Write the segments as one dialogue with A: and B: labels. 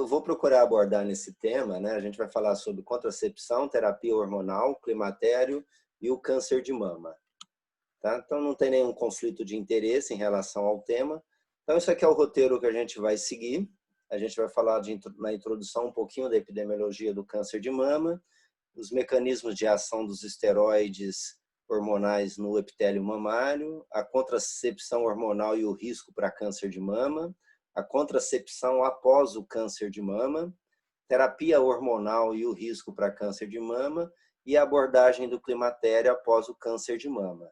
A: vou procurar abordar nesse tema, né? A gente vai falar sobre contracepção, terapia hormonal, climatério e o câncer de mama. Tá? Então, não tem nenhum conflito de interesse em relação ao tema. Então, isso aqui é o roteiro que a gente vai seguir. A gente vai falar na introdução um pouquinho da epidemiologia do câncer de mama, os mecanismos de ação dos esteroides hormonais no epitélio mamário, a contracepção hormonal e o risco para câncer de mama, a contracepção após o câncer de mama, terapia hormonal e o risco para câncer de mama e a abordagem do climatério após o câncer de mama.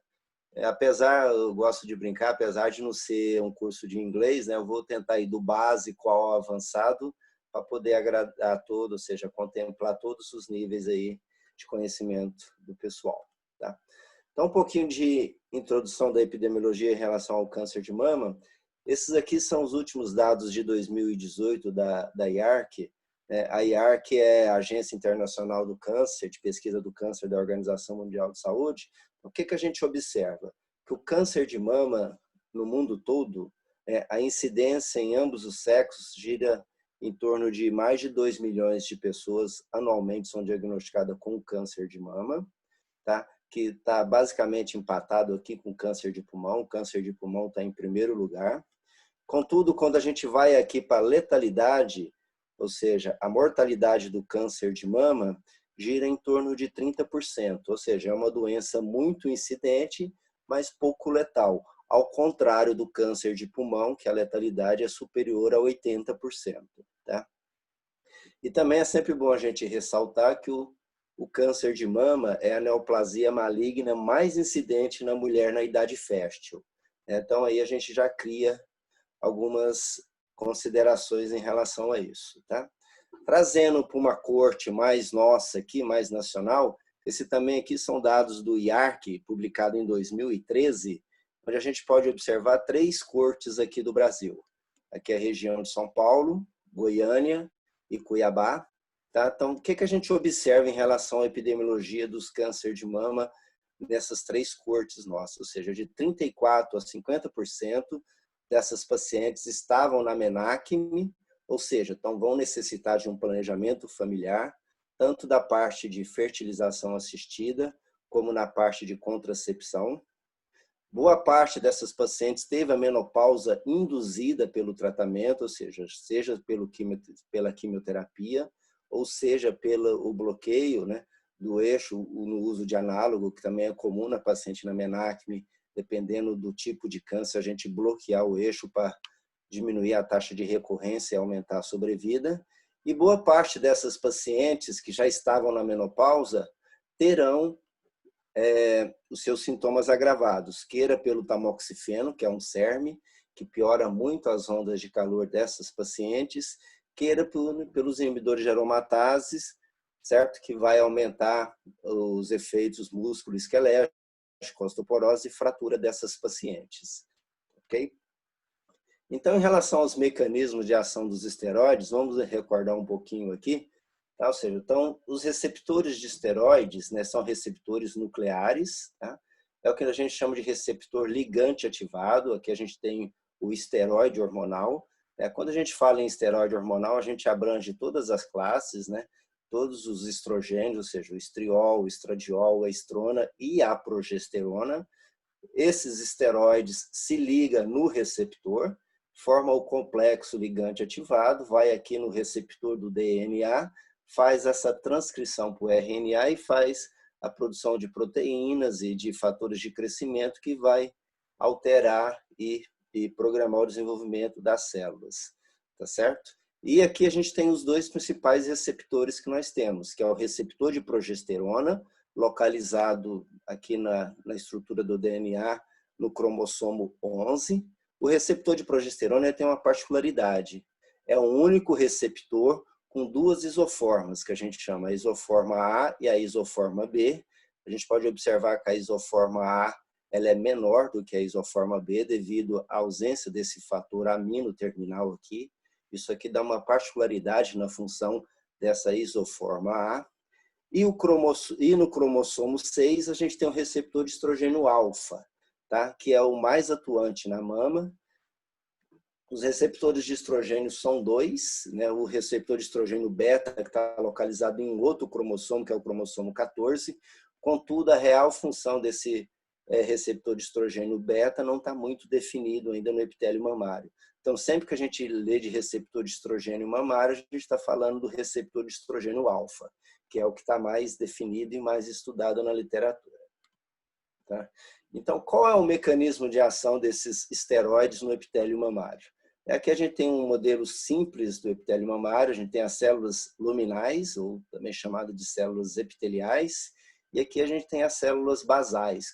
A: Apesar, eu gosto de brincar, apesar de não ser um curso de inglês, né, eu vou tentar ir do básico ao avançado para poder agradar a todos, ou seja, contemplar todos os níveis aí de conhecimento do pessoal. Tá? Então, um pouquinho de introdução da epidemiologia em relação ao câncer de mama. Esses aqui são os últimos dados de 2018 da IARC. A IARC é a Agência Internacional do Câncer, de Pesquisa do Câncer da Organização Mundial de Saúde. O que a gente observa? Que o câncer de mama, no mundo todo, a incidência em ambos os sexos gira em torno de mais de 2 milhões de pessoas anualmente são diagnosticadas com câncer de mama, tá? Que está basicamente empatado aqui com câncer de pulmão. O câncer de pulmão está em primeiro lugar. Contudo, quando a gente vai aqui para a letalidade, ou seja, a mortalidade do câncer de mama, gira em torno de 30%, ou seja, é uma doença muito incidente, mas pouco letal, ao contrário do câncer de pulmão, que a letalidade é superior a 80%. Tá? E também é sempre bom a gente ressaltar que o câncer de mama é a neoplasia maligna mais incidente na mulher na idade fértil. Então, aí a gente já cria algumas considerações em relação a isso. Tá? Trazendo para uma corte mais nossa aqui, mais nacional, esse também aqui são dados do IARC, publicado em 2013, onde a gente pode observar 3 cortes aqui do Brasil. Aqui é a região de São Paulo, Goiânia e Cuiabá. Tá? Então, o que a gente observa em relação à epidemiologia dos câncer de mama nessas 3 cortes nossas? Ou seja, de 34% a 50% dessas pacientes estavam na MENACM, ou seja, então vão necessitar de um planejamento familiar, tanto da parte de fertilização assistida, como na parte de contracepção. Boa parte dessas pacientes teve a menopausa induzida pelo tratamento, ou seja pela quimioterapia, ou seja, pelo bloqueio, né, do eixo no uso de análogo, que também é comum na paciente na MENACM, dependendo do tipo de câncer, a gente bloquear o eixo para diminuir a taxa de recorrência e aumentar a sobrevida. E boa parte dessas pacientes que já estavam na menopausa terão os seus sintomas agravados, queira pelo tamoxifeno, que é um SERM, que piora muito as ondas de calor dessas pacientes, queira pelos inibidores de aromatases, certo? Que vai aumentar os efeitos músculo-esqueléticos, osteoporose e fratura dessas pacientes. Ok? Então, em relação aos mecanismos de ação dos esteroides, vamos recordar um pouquinho aqui. Tá? Ou seja, então, os receptores de esteroides, né, são receptores nucleares. Tá? É o que a gente chama de receptor ligante ativado. Aqui a gente tem o esteroide hormonal. Quando a gente fala em esteroide hormonal, a gente abrange todas as classes, né? Todos os estrogênios, ou seja, o estriol, o estradiol, a estrona e a progesterona. Esses esteroides se ligam no receptor, forma o complexo ligante ativado, vai aqui no receptor do DNA, faz essa transcrição para o RNA e faz a produção de proteínas e de fatores de crescimento que vai alterar e programar o desenvolvimento das células, tá certo? E aqui a gente tem os 2 principais receptores que nós temos, que é o receptor de progesterona, localizado aqui na estrutura do DNA, no cromossomo 11. O receptor de progesterona tem uma particularidade. É o único receptor com 2 isoformas, que a gente chama a isoforma A e a isoforma B. A gente pode observar que a isoforma A ela é menor do que a isoforma B, devido à ausência desse fator amino terminal aqui. Isso aqui dá uma particularidade na função dessa isoforma A. E no cromossomo 6, a gente tem o receptor de estrogênio alfa, tá? Que é o mais atuante na mama. Os receptores de estrogênio são dois, né? O receptor de estrogênio beta, que está localizado em outro cromossomo, que é o cromossomo 14. Contudo, a real função desse receptor de estrogênio beta não está muito definido ainda no epitélio mamário. Então, sempre que a gente lê de receptor de estrogênio mamário, a gente está falando do receptor de estrogênio alfa, que é o que está mais definido e mais estudado na literatura. Tá? Então, qual é o mecanismo de ação desses esteroides no epitélio mamário? Aqui a gente tem um modelo simples do epitélio mamário, a gente tem as células luminais, ou também chamado de células epiteliais, e aqui a gente tem as células basais,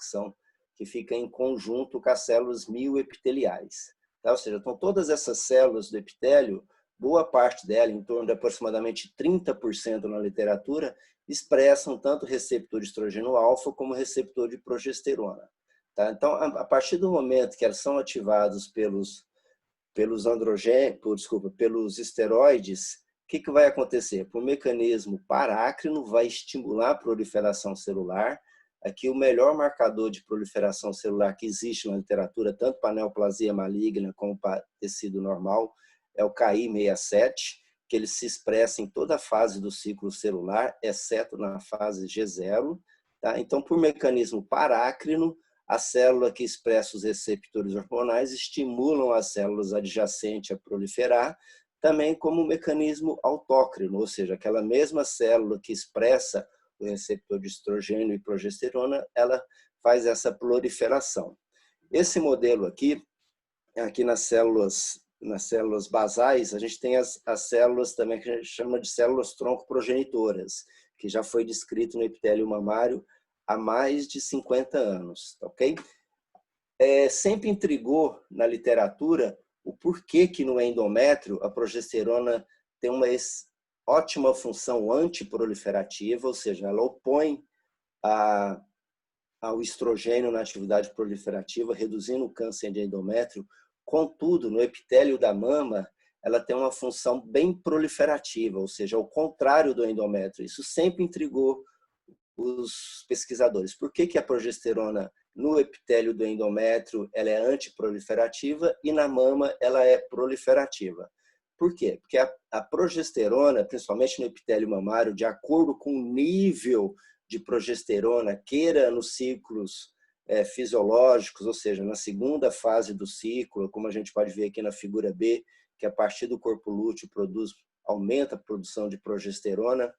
A: que ficam em conjunto com as células mioepiteliais. Tá? Ou seja, então todas essas células do epitélio, boa parte dela, em torno de aproximadamente 30% na literatura, expressam tanto o receptor de estrogênio alfa como o receptor de progesterona. Tá? Então, a partir do momento que elas são ativados pelos esteroides, o que vai acontecer? Por mecanismo parácrino, vai estimular a proliferação celular. Aqui o melhor marcador de proliferação celular que existe na literatura, tanto para neoplasia maligna como para tecido normal, é o Ki67, que ele se expressa em toda a fase do ciclo celular, exceto na fase G0. Tá? Então, por mecanismo parácrino, a célula que expressa os receptores hormonais estimulam as células adjacentes a proliferar, também como um mecanismo autócrino, ou seja, aquela mesma célula que expressa o receptor de estrogênio e progesterona, ela faz essa proliferação. Esse modelo aqui nas células basais, a gente tem as células também que a gente chama de células tronco progenitoras, que já foi descrito no epitélio mamário há mais de 50 anos, ok? Sempre intrigou na literatura o porquê que no endométrio a progesterona tem uma ótima função antiproliferativa, ou seja, ela opõe ao estrogênio na atividade proliferativa, reduzindo o câncer de endométrio. Contudo, no epitélio da mama, ela tem uma função bem proliferativa, ou seja, ao contrário do endométrio. Isso sempre intrigou os pesquisadores. Por que a progesterona no epitélio do endométrio ela é antiproliferativa e na mama ela é proliferativa? Por quê? Porque a progesterona, principalmente no epitélio mamário, de acordo com o nível de progesterona, queira nos ciclos fisiológicos, ou seja, na segunda fase do ciclo, como a gente pode ver aqui na figura B, que a partir do corpo lúteo aumenta a produção de progesterona,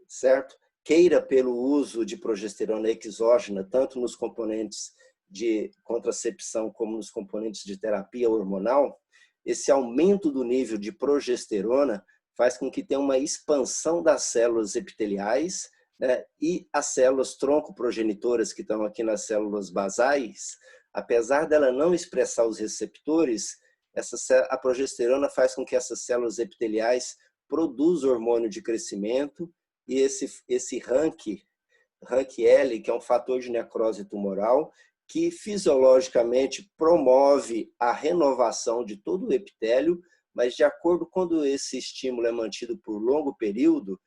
A: certo? Queira pelo uso de progesterona exógena, tanto nos componentes de contracepção como nos componentes de terapia hormonal, esse aumento do nível de progesterona faz com que tenha uma expansão das células epiteliais, né? E as células tronco-progenitoras, que estão aqui nas células basais, apesar dela não expressar os receptores, a progesterona faz com que essas células epiteliais produzam hormônio de crescimento, e esse RANKL, que é um fator de necrose tumoral, que fisiologicamente promove a renovação de todo o epitélio, mas de acordo com quando esse estímulo é mantido por longo período,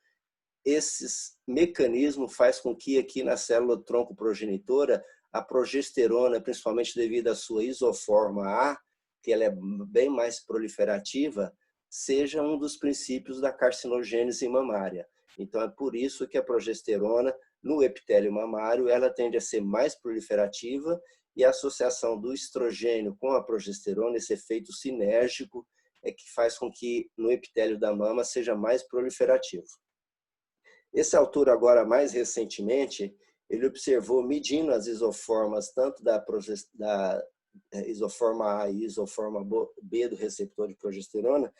A: esses mecanismos faz com que aqui na célula tronco progenitora, a progesterona, principalmente devido à sua isoforma A, que ela é bem mais proliferativa, seja um dos princípios da carcinogênese mamária. Então, é por isso que a progesterona, no epitélio mamário, ela tende a ser mais proliferativa e a associação do estrogênio com a progesterona, esse efeito sinérgico, é que faz com que no epitélio da mama seja mais proliferativo. Esse autor, agora mais recentemente, ele observou, medindo as isoformas, tanto da isoforma A e isoforma B do receptor de progesterona,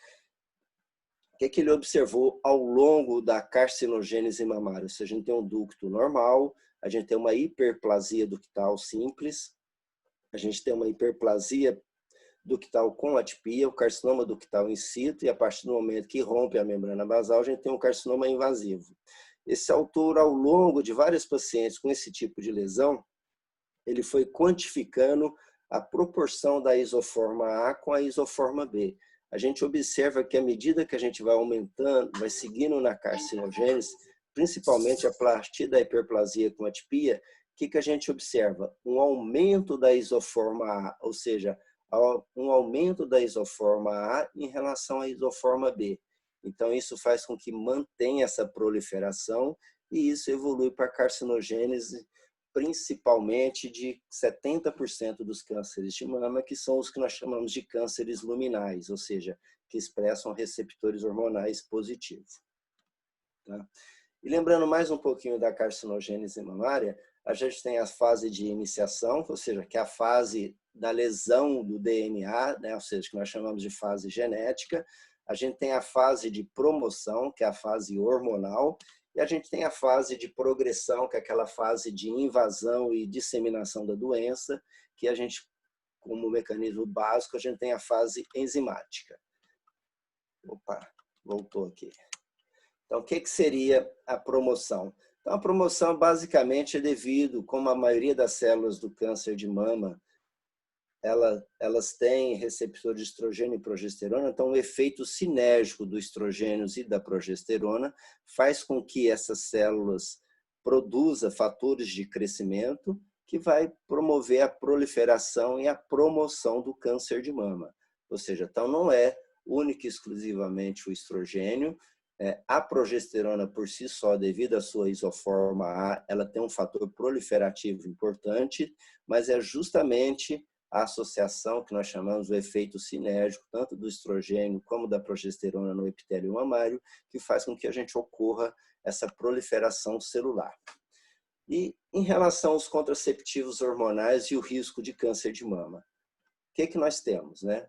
A: o que ele observou ao longo da carcinogênese mamária? Ou seja, a gente tem um ducto normal, a gente tem uma hiperplasia ductal simples, a gente tem uma hiperplasia ductal com atipia, o carcinoma ductal in situ, e a partir do momento que rompe a membrana basal, a gente tem um carcinoma invasivo. Esse autor, ao longo de vários pacientes com esse tipo de lesão, ele foi quantificando a proporção da isoforma A com a isoforma B. A gente observa que à medida que a gente vai aumentando, vai seguindo na carcinogênese, principalmente a partir da hiperplasia com atipia, o que a gente observa? Um aumento da isoforma A, ou seja, um aumento da isoforma A em relação à isoforma B. Então, isso faz com que mantenha essa proliferação e isso evolui para a carcinogênese, principalmente de 70% dos cânceres de mama, que são os que nós chamamos de cânceres luminais, ou seja, que expressam receptores hormonais positivos. Tá? E lembrando mais um pouquinho da carcinogênese mamária, a gente tem a fase de iniciação, ou seja, que é a fase da lesão do DNA, né? Ou seja, que nós chamamos de fase genética. A gente tem a fase de promoção, que é a fase hormonal, e a gente tem a fase de progressão, que é aquela fase de invasão e disseminação da doença, que a gente, como mecanismo básico, a gente tem a fase enzimática. Opa, voltou aqui. Então, o que seria a promoção? Então, a promoção basicamente é devido, como a maioria das células do câncer de mama, elas têm receptor de estrogênio e progesterona, então o efeito sinérgico do estrogênio e da progesterona faz com que essas células produzam fatores de crescimento que vai promover a proliferação e a promoção do câncer de mama. Ou seja, então não é única e exclusivamente o estrogênio. A progesterona por si só, devido à sua isoforma A, ela tem um fator proliferativo importante, mas é justamente a associação que nós chamamos do efeito sinérgico, tanto do estrogênio como da progesterona no epitélio mamário, que faz com que a gente ocorra essa proliferação celular. E em relação aos contraceptivos hormonais e o risco de câncer de mama, o que nós temos, né?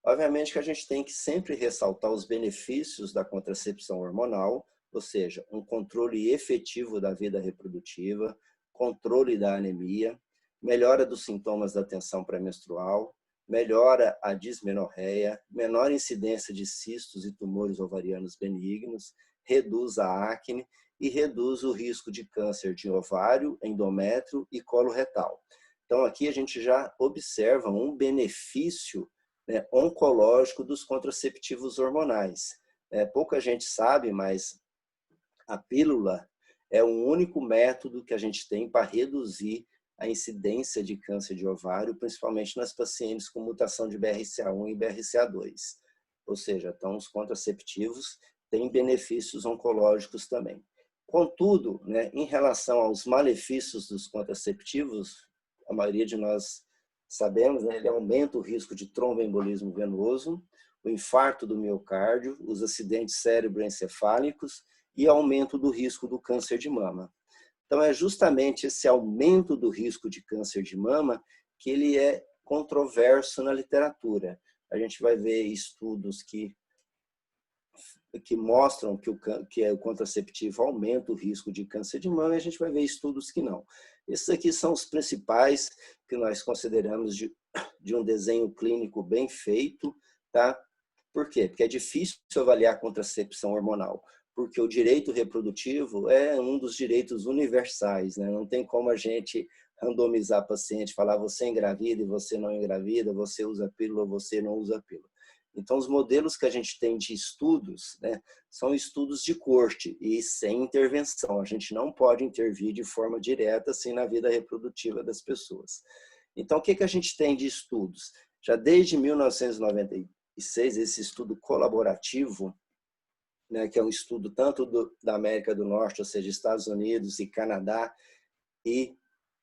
A: Obviamente que a gente tem que sempre ressaltar os benefícios da contracepção hormonal, ou seja, um controle efetivo da vida reprodutiva, controle da anemia, melhora dos sintomas da tensão pré-menstrual, melhora a dismenorreia, menor incidência de cistos e tumores ovarianos benignos, reduz a acne e reduz o risco de câncer de ovário, endométrio e colo retal. Então, aqui a gente já observa um benefício oncológico dos contraceptivos hormonais. Pouca gente sabe, mas a pílula é o único método que a gente tem para reduzir a incidência de câncer de ovário, principalmente nas pacientes com mutação de BRCA1 e BRCA2. Ou seja, então os contraceptivos têm benefícios oncológicos também. Contudo, em relação aos malefícios dos contraceptivos, a maioria de nós sabemos, ele aumenta o risco de tromboembolismo venoso, o infarto do miocárdio, os acidentes cérebroencefálicos e aumento do risco do câncer de mama. Então, é justamente esse aumento do risco de câncer de mama que ele é controverso na literatura. A gente vai ver estudos que mostram que o contraceptivo aumenta o risco de câncer de mama e a gente vai ver estudos que não. Esses aqui são os principais que nós consideramos de um desenho clínico bem feito, tá? Por quê? Porque é difícil avaliar a contracepção hormonal, porque o direito reprodutivo é um dos direitos universais, né? Não tem como a gente randomizar paciente, falar você engravida e você não engravida, você usa pílula ou você não usa pílula. Então, os modelos que a gente tem de estudos, são estudos de corte e sem intervenção. A gente não pode intervir de forma direta assim na vida reprodutiva das pessoas. Então, o que a gente tem de estudos? Já desde 1996, esse estudo colaborativo, que é um estudo tanto da América do Norte, ou seja, Estados Unidos e Canadá, e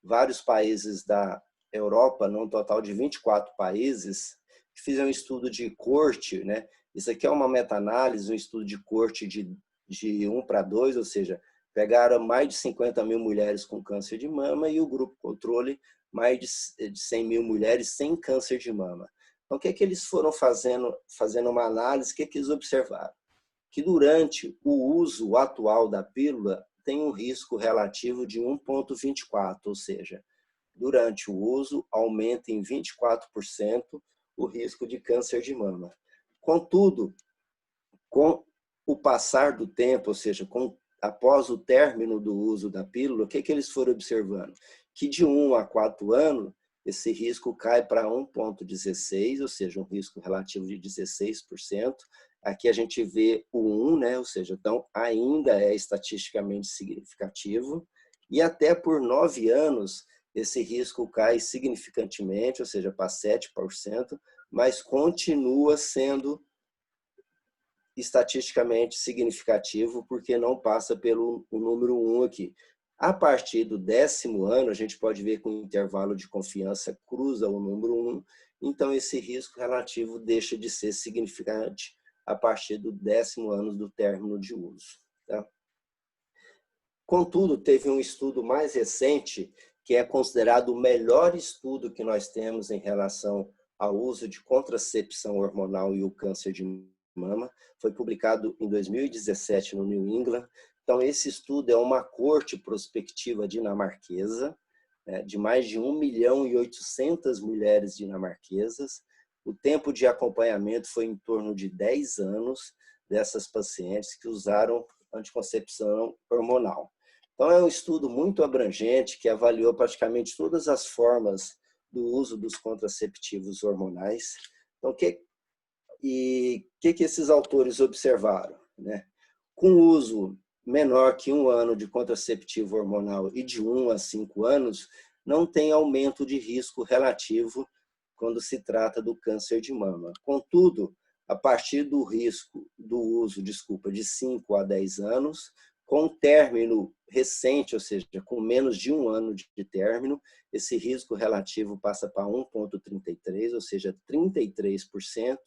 A: vários países da Europa, num total de 24 países, que fizeram um estudo de corte, Isso aqui é uma meta-análise, um estudo de corte de 1:2, ou seja, pegaram mais de 50 mil mulheres com câncer de mama e o grupo controle mais de 100 mil mulheres sem câncer de mama. Então, o que eles foram fazendo uma análise, o que eles observaram? Que durante o uso atual da pílula tem um risco relativo de 1,24, ou seja, durante o uso aumenta em 24% o risco de câncer de mama. Contudo, com o passar do tempo, ou seja, após o término do uso da pílula, o que eles foram observando? Que de 1 a 4 anos, esse risco cai para 1,16, ou seja, um risco relativo de 16%. Aqui a gente vê o 1, ou seja, então ainda é estatisticamente significativo. E até por 9 anos, esse risco cai significantemente, ou seja, para 7%, mas continua sendo estatisticamente significativo, porque não passa pelo o número 1 aqui. A partir do 10º ano, a gente pode ver que o intervalo de confiança cruza o número 1, então esse risco relativo deixa de ser significante a partir do 10º ano do término de uso. Tá? Contudo, teve um estudo mais recente, que é considerado o melhor estudo que nós temos em relação ao uso de contracepção hormonal e o câncer de mama. Foi publicado em 2017 no New England. Então, esse estudo é uma coorte prospectiva dinamarquesa, de mais de 1.800.000 mulheres dinamarquesas. O tempo de acompanhamento foi em torno de 10 anos dessas pacientes que usaram anticoncepção hormonal. Então, é um estudo muito abrangente que avaliou praticamente todas as formas do uso dos contraceptivos hormonais. Então, o que esses autores observaram? Né? Com o uso menor que 1 ano de contraceptivo hormonal e de 1 a 5 anos, não tem aumento de risco relativo quando se trata do câncer de mama. Contudo, a partir do risco do uso, de 5 a 10 anos, com término recente, ou seja, com menos de 1 ano de término, esse risco relativo passa para 1,33, ou seja, 33%,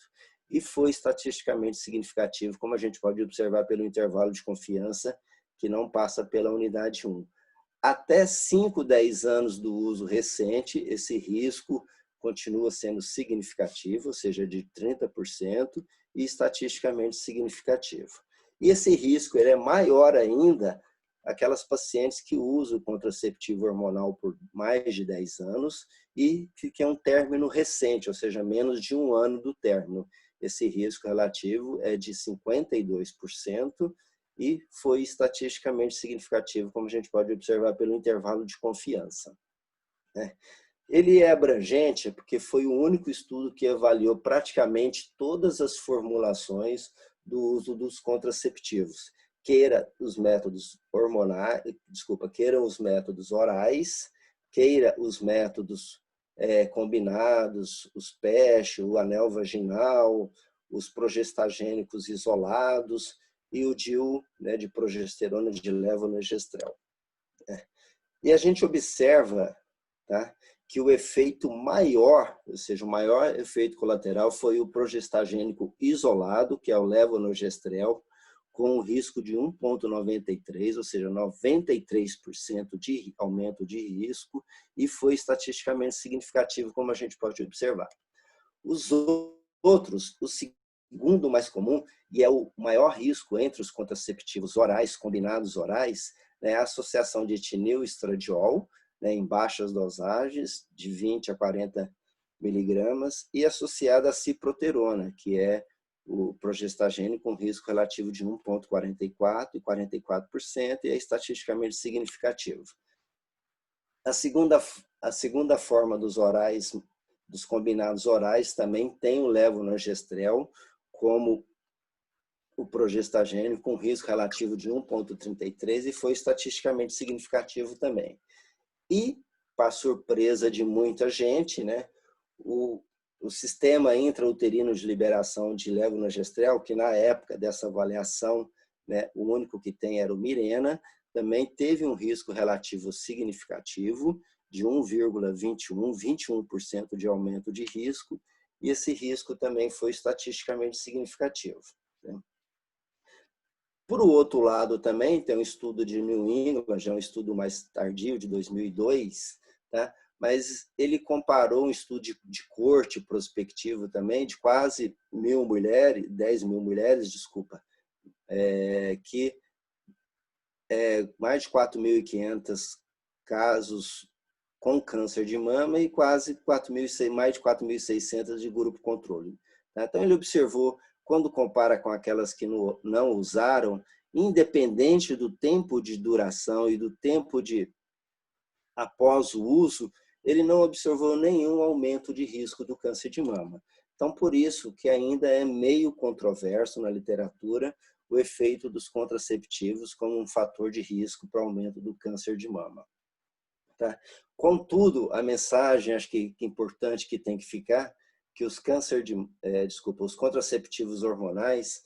A: e foi estatisticamente significativo, como a gente pode observar pelo intervalo de confiança, que não passa pela unidade 1. Até 5, 10 anos do uso recente, esse risco continua sendo significativo, ou seja, de 30%, e estatisticamente significativo. E esse risco ele é maior ainda aquelas pacientes que usam contraceptivo hormonal por mais de 10 anos e que é um término recente, ou seja, menos de 1 ano do término. Esse risco relativo é de 52% e foi estatisticamente significativo, como a gente pode observar pelo intervalo de confiança. Ele é abrangente porque foi o único estudo que avaliou praticamente todas as formulações do uso dos contraceptivos, queira os métodos hormonais, queira os métodos orais, queira os métodos combinados, os PESH, o anel vaginal, os progestagênicos isolados e o DIU, né, de progesterona de levonorgestrel. E a gente observa, tá, que o efeito maior, ou seja, o maior efeito colateral foi o progestagênico isolado, que é o levonorgestrel, com um risco de 1,93, ou seja, 93% de aumento de risco, e foi estatisticamente significativo, como a gente pode observar. Os outros, o segundo mais comum, e é o maior risco entre os contraceptivos orais, combinados orais, é a associação de etinil e estradiol, em baixas dosagens, de 20 a 40 miligramas, e associada à ciproterona, que é o progestagênico com risco relativo de 1,44% e 44%, e é estatisticamente significativo. A segunda forma dos orais, dos combinados orais, também tem o levonorgestrel como o progestagênico com risco relativo de 1,33 e foi estatisticamente significativo também. E, para surpresa de muita gente, né, o sistema intrauterino de liberação de levonorgestrel, que na época dessa avaliação, né, o único que tem era o Mirena, também teve um risco relativo significativo de 1,21, 21% de aumento de risco, e esse risco também foi estatisticamente significativo. Né? Por outro lado, também tem um estudo de New England, já é um estudo mais tardio, de 2002, tá? Mas ele comparou um estudo de coorte prospectivo também, de quase 1.000 mulheres, 10.000 mulheres, desculpa, que mais de 4.500 casos com câncer de mama e quase mais de 4.600 de grupo controle. Tá? Então, ele observou, quando compara com aquelas que não usaram, independente do tempo de duração e do tempo após o uso, ele não observou nenhum aumento de risco do câncer de mama. Então, por isso que ainda é meio controverso na literatura o efeito dos contraceptivos como um fator de risco para o aumento do câncer de mama. tá? Contudo, a mensagem, acho que importante que tem que ficar, que os os contraceptivos hormonais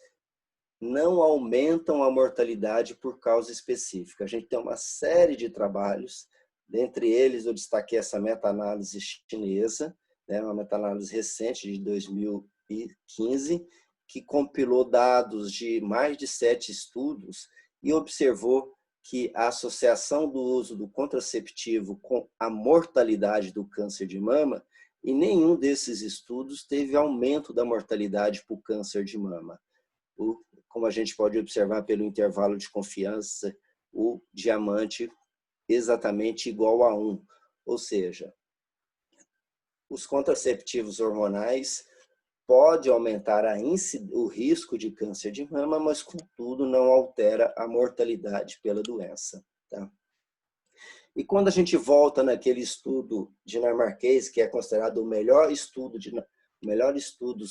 A: não aumentam a mortalidade por causa específica. A gente tem uma série de trabalhos, dentre eles eu destaquei essa meta-análise chinesa, né, uma meta-análise recente de 2015, que compilou dados de mais de 7 estudos e observou que a associação do uso do contraceptivo com a mortalidade do câncer de mama, e nenhum desses estudos teve aumento da mortalidade por câncer de mama. Como a gente pode observar pelo intervalo de confiança, o diamante exatamente igual a 1. Ou seja, os contraceptivos hormonais podem aumentar o risco de câncer de mama, mas, contudo, não altera a mortalidade pela doença. Tá? E quando a gente volta naquele estudo dinamarquês, que é considerado o melhor estudos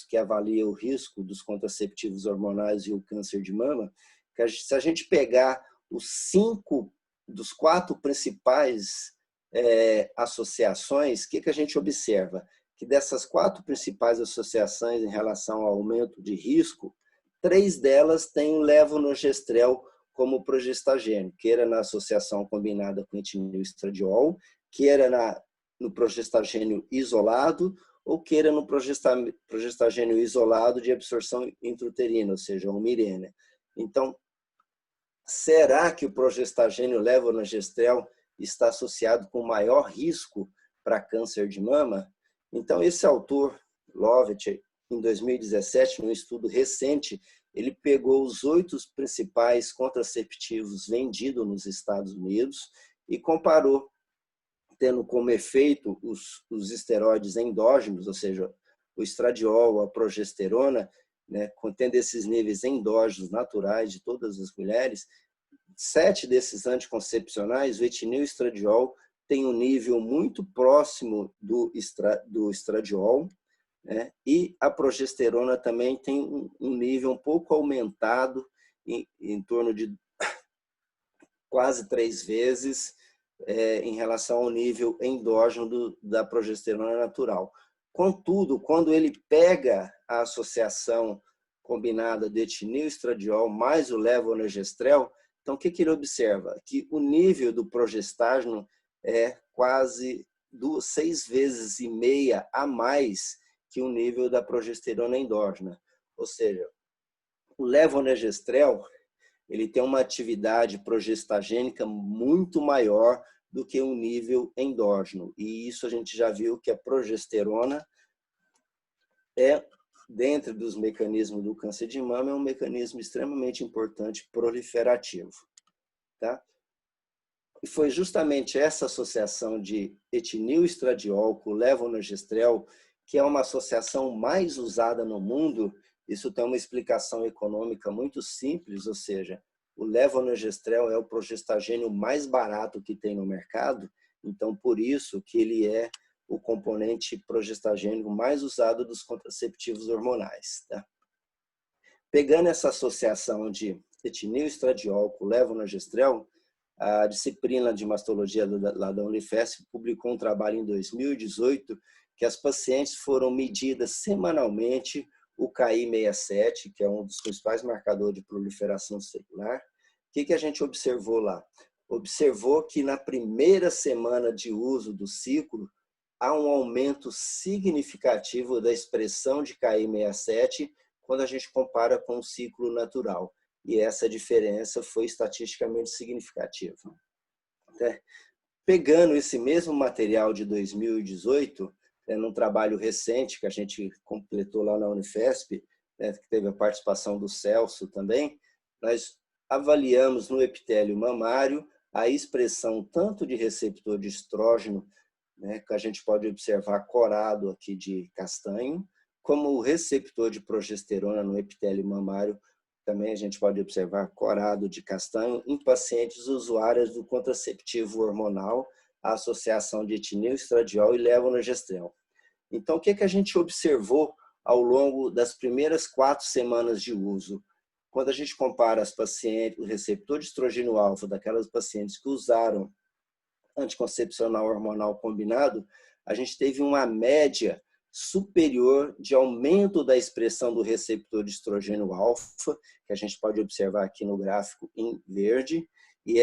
A: que avalia o risco dos contraceptivos hormonais e o câncer de mama, se a gente pegar dos 4 principais associações, o que a gente observa? Que dessas 4 principais associações em relação ao aumento de risco, 3 delas têm o levonorgestrel como progestagênio, queira na associação combinada com etinil estradiol, queira no progestagênio isolado, ou queira no progestagênio isolado de absorção intrauterina, ou seja, o Mirena. Então, será que o progestagênio levonorgestrel está associado com maior risco para câncer de mama? Então, esse autor, Lovett, em 2017, num estudo recente, ele pegou os 8 principais contraceptivos vendidos nos Estados Unidos e comparou, tendo como efeito os esteroides endógenos, ou seja, o estradiol, a progesterona, né, contendo esses níveis endógenos naturais de todas as mulheres. 7 desses anticoncepcionais, o etinil estradiol, tem um nível muito próximo do estradiol, né? E a progesterona também tem um nível um pouco aumentado, em torno de quase 3 vezes, em relação ao nível endógeno da progesterona natural. Contudo, quando ele pega a associação combinada de etinil estradiol mais o levonorgestrel, então o que ele observa? Que o nível do progestágeno é quase 6,5 vezes a mais que o nível da progesterona endógena. Ou seja, o levonorgestrel ele tem uma atividade progestagênica muito maior do que o nível endógeno. E isso a gente já viu que a progesterona dentro dos mecanismos do câncer de mama, é um mecanismo extremamente importante proliferativo. Tá? E foi justamente essa associação de etinil estradiol com levonorgestrel, que é uma associação mais usada no mundo. Isso tem uma explicação econômica muito simples, ou seja, o levonorgestrel é o progestagênio mais barato que tem no mercado, então por isso que ele é o componente progestagênico mais usado dos contraceptivos hormonais. Tá? Pegando essa associação de etinil estradiol com levonorgestrel, a disciplina de mastologia lá da Unifesp publicou um trabalho em 2018 que as pacientes foram medidas semanalmente o KI67, que é um dos principais marcadores de proliferação celular. O que a gente observou lá? Observou que na primeira semana de uso do ciclo, há um aumento significativo da expressão de KI67 quando a gente compara com o ciclo natural. E essa diferença foi estatisticamente significativa. Pegando esse mesmo material de 2018, num trabalho recente que a gente completou lá na Unifesp, que teve a participação do Celso também, nós avaliamos no epitélio mamário a expressão tanto de receptor de estrógeno, que a gente pode observar corado aqui de castanho, como o receptor de progesterona no epitélio mamário, também a gente pode observar corado de castanho em pacientes usuárias do contraceptivo hormonal, a associação de etinil estradiol e levonorgestrel. Então, o que a gente observou ao longo das primeiras 4 semanas de uso? Quando a gente compara as pacientes, o receptor de estrogênio alfa daquelas pacientes que usaram anticoncepcional hormonal combinado, a gente teve uma média superior de aumento da expressão do receptor de estrogênio alfa, que a gente pode observar aqui no gráfico em verde, e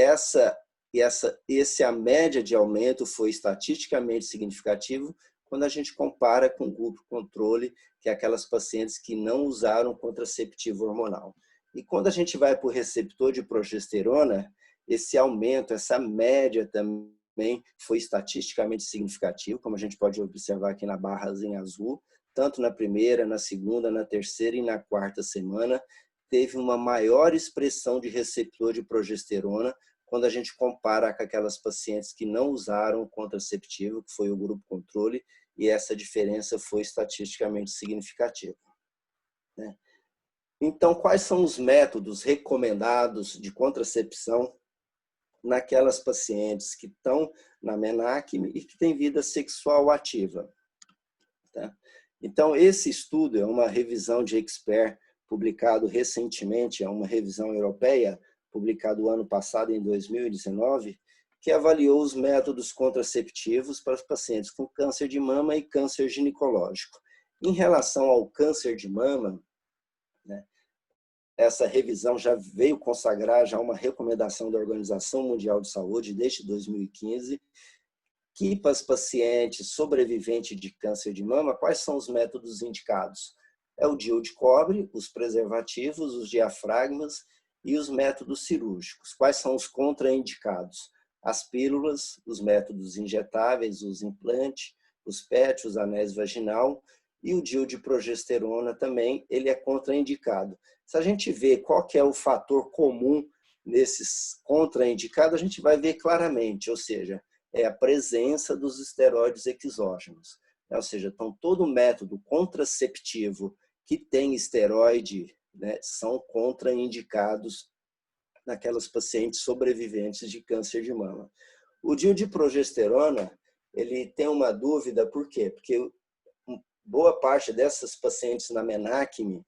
A: a média de aumento foi estatisticamente significativo quando a gente compara com o grupo controle, que é aquelas pacientes que não usaram contraceptivo hormonal. E quando a gente vai para o receptor de progesterona, esse aumento, essa média também foi estatisticamente significativo, como a gente pode observar aqui na barrazinha azul, tanto na primeira, na segunda, na terceira e na quarta semana, teve uma maior expressão de receptor de progesterona quando a gente compara com aquelas pacientes que não usaram contraceptivo, que foi o grupo controle, e essa diferença foi estatisticamente significativa. Então, quais são os métodos recomendados de contracepção naquelas pacientes que estão na menarquia e que têm vida sexual ativa? Então, esse estudo é uma revisão de expert publicado recentemente, é uma revisão europeia, publicado o ano passado, em 2019, que avaliou os métodos contraceptivos para os pacientes com câncer de mama e câncer ginecológico. Em relação ao câncer de mama, essa revisão já veio consagrar já uma recomendação da Organização Mundial de Saúde desde 2015, que para os pacientes sobreviventes de câncer de mama, quais são os métodos indicados? É o DIU de cobre, os preservativos, os diafragmas e os métodos cirúrgicos. Quais são os contraindicados? As pílulas, os métodos injetáveis, os implantes, os PET, os anéis vaginal e o DIU de progesterona também, ele é contraindicado. Se a gente vê qual que é o fator comum nesses contraindicados, a gente vai ver claramente, ou seja, é a presença dos esteroides exógenos. Ou seja, então todo método contraceptivo que tem esteroide, são contraindicados naquelas pacientes sobreviventes de câncer de mama. O DIU de progesterona, ele tem uma dúvida, por quê? Porque boa parte dessas pacientes na menarquia,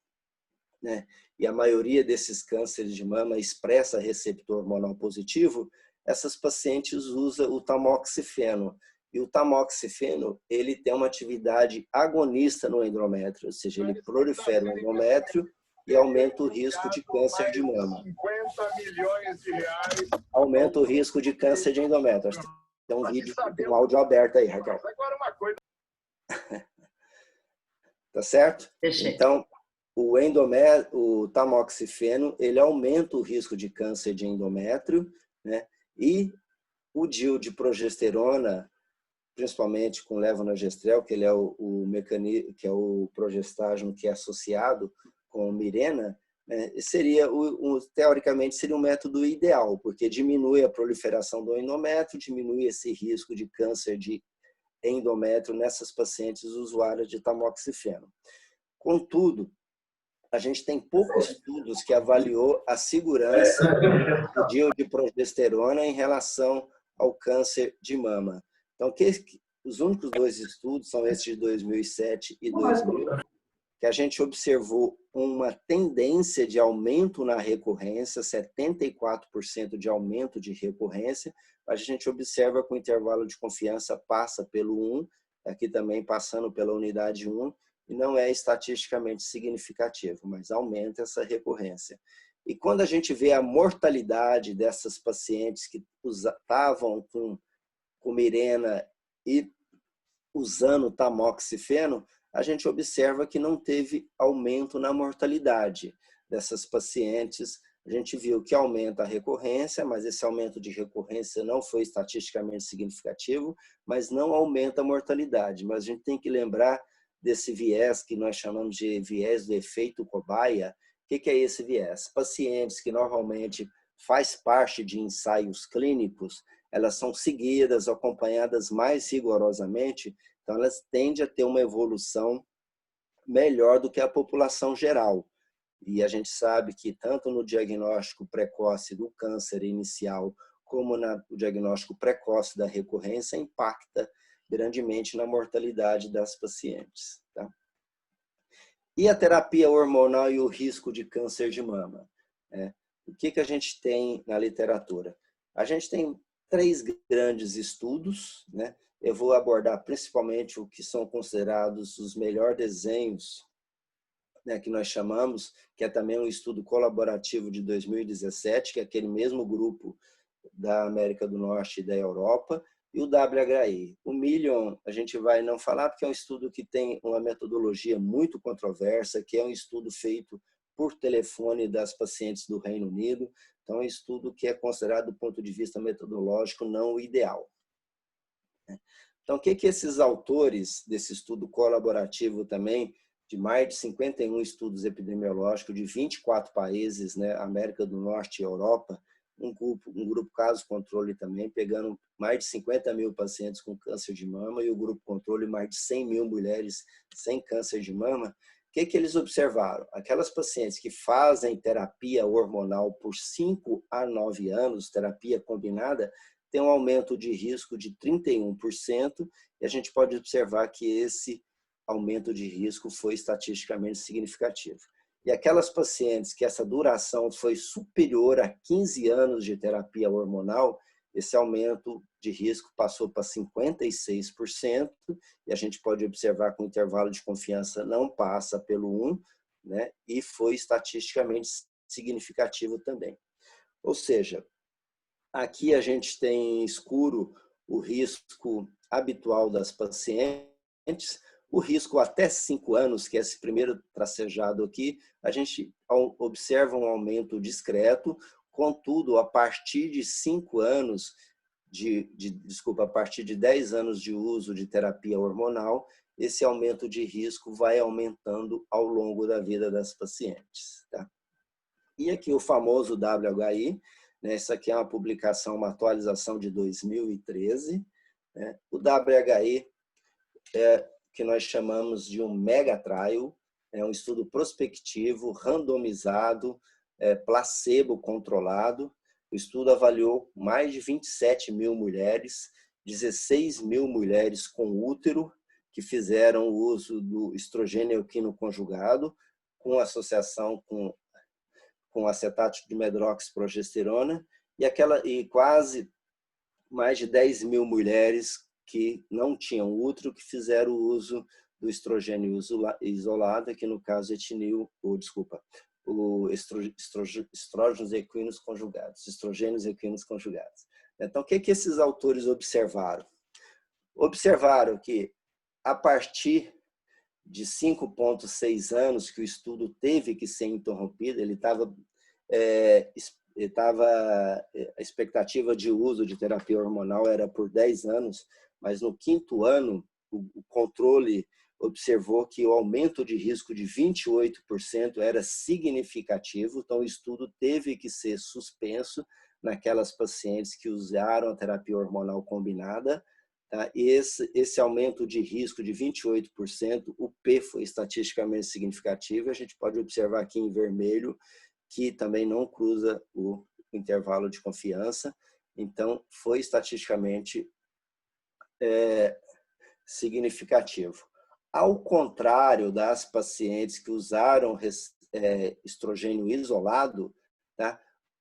A: e a maioria desses cânceres de mama expressa receptor hormonal positivo, essas pacientes usam o tamoxifeno. E o tamoxifeno, ele tem uma atividade agonista no endométrio, ou seja, ele prolifera o endométrio e aumenta o risco de câncer de mama.
B: 50 milhões de reais.
A: Aumenta o risco de câncer de endométrio. Tem um vídeo, um áudio aberto aí, Raquel.
B: Agora uma coisa.
A: Tá certo? Então, o tamoxifeno, ele aumenta o risco de câncer de endométrio, e o DIU de progesterona, principalmente com levonorgestrel, que ele é o mecanismo, que é o progestágeno que é associado com mirena, seria teoricamente seria um método ideal, porque diminui a proliferação do endométrio, diminui esse risco de câncer de endométrio nessas pacientes usuárias de tamoxifeno. Contudo, a gente tem poucos estudos que avaliou a segurança do DIU de progesterona em relação ao câncer de mama. Então, os únicos dois estudos são esses de 2007 e 2000, que a gente observou uma tendência de aumento na recorrência, 74% de aumento de recorrência. A gente observa que o intervalo de confiança passa pelo 1, aqui também passando pela unidade 1, e não é estatisticamente significativo, mas aumenta essa recorrência. E quando a gente vê a mortalidade dessas pacientes que estavam com mirena e usando tamoxifeno, a gente observa que não teve aumento na mortalidade dessas pacientes. A gente viu que aumenta a recorrência, mas esse aumento de recorrência não foi estatisticamente significativo, mas não aumenta a mortalidade. Mas a gente tem que lembrar desse viés que nós chamamos de viés do efeito cobaia. O que é esse viés? Pacientes que normalmente faz parte de ensaios clínicos, elas são seguidas, acompanhadas mais rigorosamente, então elas tendem a ter uma evolução melhor do que a população geral. E a gente sabe que tanto no diagnóstico precoce do câncer inicial, como no diagnóstico precoce da recorrência, impacta grandemente na mortalidade das pacientes. Tá? E a terapia hormonal e o risco de câncer de mama? O que a gente tem na literatura? A gente tem 3 grandes estudos, né? Eu vou abordar principalmente o que são considerados os melhores desenhos, né, que nós chamamos, que é também um estudo colaborativo de 2017, que é aquele mesmo grupo da América do Norte e da Europa, e o WHI. O Million a gente vai não falar porque é um estudo que tem uma metodologia muito controversa, que é um estudo feito por telefone das pacientes do Reino Unido, então é um estudo que é considerado do ponto de vista metodológico não o ideal. Então, o que esses autores desse estudo colaborativo também, de mais de 51 estudos epidemiológicos de 24 países, né, América do Norte e Europa, um grupo caso controle também, pegando mais de 50 mil pacientes com câncer de mama e o grupo controle mais de 100 mil mulheres sem câncer de mama. O que eles observaram? Aquelas pacientes que fazem terapia hormonal por 5 a 9 anos, terapia combinada, tem um aumento de risco de 31%, e a gente pode observar que esse aumento de risco foi estatisticamente significativo. E aquelas pacientes que essa duração foi superior a 15 anos de terapia hormonal, esse aumento de risco passou para 56%, e a gente pode observar que o intervalo de confiança não passa pelo 1, né? E foi estatisticamente significativo também. Ou seja, aqui a gente tem em escuro o risco habitual das pacientes, o risco até 5 anos, que é esse primeiro tracejado aqui, a gente observa um aumento discreto, contudo, a partir de 5 anos, a partir de 10 anos de uso de terapia hormonal, esse aumento de risco vai aumentando ao longo da vida das pacientes. Tá? E aqui o famoso WHI, né? Essa aqui é uma publicação, uma atualização de 2013. Né? O WHI é que nós chamamos de um mega trial, é um estudo prospectivo, randomizado, placebo controlado. O estudo avaliou mais de 27 mil mulheres, 16 mil mulheres com útero, que fizeram o uso do estrogênio equino conjugado, com associação com acetato de medroxiprogesterona, e quase mais de 10 mil mulheres que não tinham útero, que fizeram o uso do estrogênio isolado, que no caso o estrógenos equinos conjugados, estrogênios equinos conjugados. Então, o que esses autores observaram? Observaram que a partir de 5,6 anos que o estudo teve que ser interrompido, a expectativa de uso de terapia hormonal era por 10 anos, mas no 5º ano, o controle observou que o aumento de risco de 28% era significativo, então o estudo teve que ser suspenso naquelas pacientes que usaram a terapia hormonal combinada. Tá? E esse aumento de risco de 28%, o P foi estatisticamente significativo, a gente pode observar aqui em vermelho, que também não cruza o intervalo de confiança, então foi estatisticamente significativo. Ao contrário das pacientes que usaram estrogênio isolado, tá?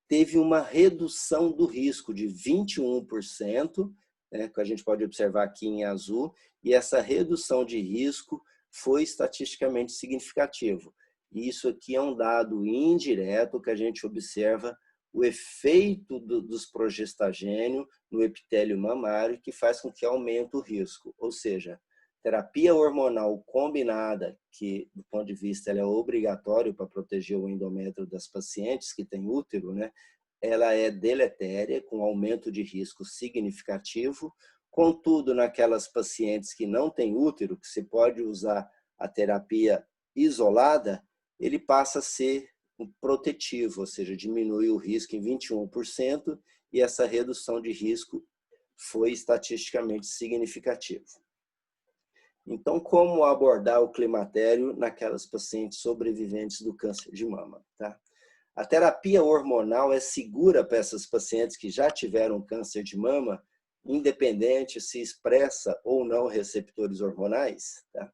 A: Teve uma redução do risco de 21%, né, que a gente pode observar aqui em azul, e essa redução de risco foi estatisticamente significativo. E isso aqui é um dado indireto que a gente observa o efeito dos progestagênios no epitélio mamário, que faz com que aumente o risco. Ou seja, terapia hormonal combinada, que do ponto de vista ela é obrigatória para proteger o endométrio das pacientes que têm útero, né? Ela é deletéria, com aumento de risco significativo. Contudo, naquelas pacientes que não têm útero, que se pode usar a terapia isolada, ele passa a ser protetivo, ou seja, diminui o risco em 21%, e essa redução de risco foi estatisticamente significativa. Então, como abordar o climatério naquelas pacientes sobreviventes do câncer de mama? Tá? A terapia hormonal é segura para essas pacientes que já tiveram câncer de mama, independente se expressa ou não receptores hormonais? Tá?